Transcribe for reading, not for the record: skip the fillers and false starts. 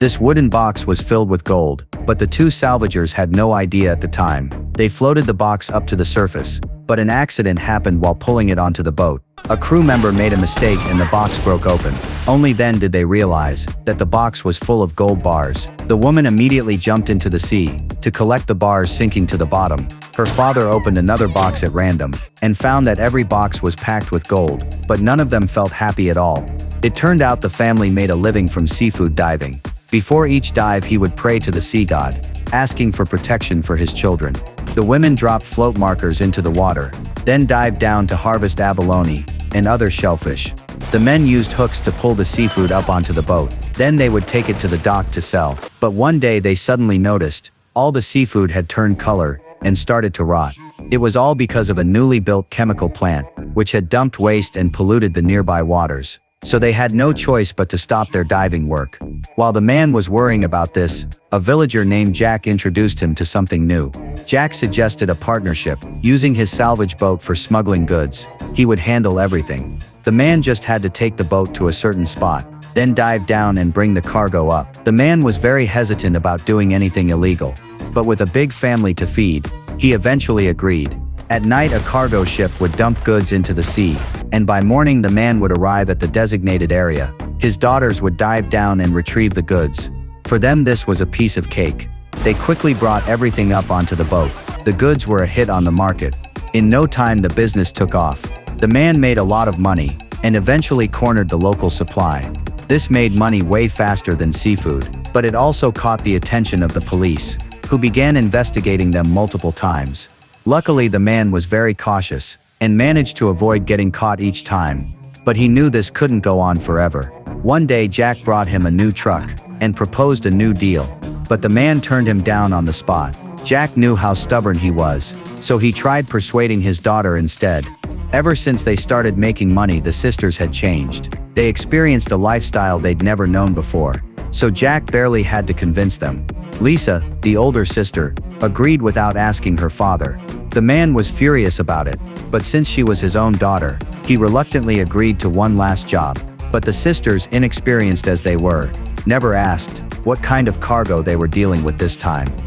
This wooden box was filled with gold, but the two salvagers had no idea at the time. They floated the box up to the surface, but an accident happened while pulling it onto the boat. A crew member made a mistake and the box broke open. Only then did they realize that the box was full of gold bars. The woman immediately jumped into the sea to collect the bars sinking to the bottom. Her father opened another box at random and found that every box was packed with gold, but none of them felt happy at all. It turned out the family made a living from seafood diving. Before each dive he would pray to the sea god, asking for protection for his children. The women dropped float markers into the water, then dived down to harvest abalone and other shellfish. The men used hooks to pull the seafood up onto the boat. Then they would take it to the dock to sell. But one day they suddenly noticed all the seafood had turned color and started to rot. It was all because of a newly built chemical plant, which had dumped waste and polluted the nearby waters. So they had no choice but to stop their diving work. While the man was worrying about this, a villager named Jack introduced him to something new. Jack suggested a partnership, using his salvage boat for smuggling goods. He would handle everything. The man just had to take the boat to a certain spot, then dive down and bring the cargo up. The man was very hesitant about doing anything illegal, but with a big family to feed, he eventually agreed. At night a cargo ship would dump goods into the sea, and by morning the man would arrive at the designated area. His daughters would dive down and retrieve the goods. For them this was a piece of cake. They quickly brought everything up onto the boat. The goods were a hit on the market. In no time the business took off. The man made a lot of money, and eventually cornered the local supply. This made money way faster than seafood, but it also caught the attention of the police, who began investigating them multiple times. Luckily the man was very cautious, and managed to avoid getting caught each time. But he knew this couldn't go on forever. One day Jack brought him a new truck, and proposed a new deal. But the man turned him down on the spot. Jack knew how stubborn he was, so he tried persuading his daughter instead. Ever since they started making money the sisters had changed. They experienced a lifestyle they'd never known before. So Jack barely had to convince them. Lisa, the older sister, agreed without asking her father. The man was furious about it, but since she was his own daughter, he reluctantly agreed to one last job. But the sisters, inexperienced as they were, never asked what kind of cargo they were dealing with this time.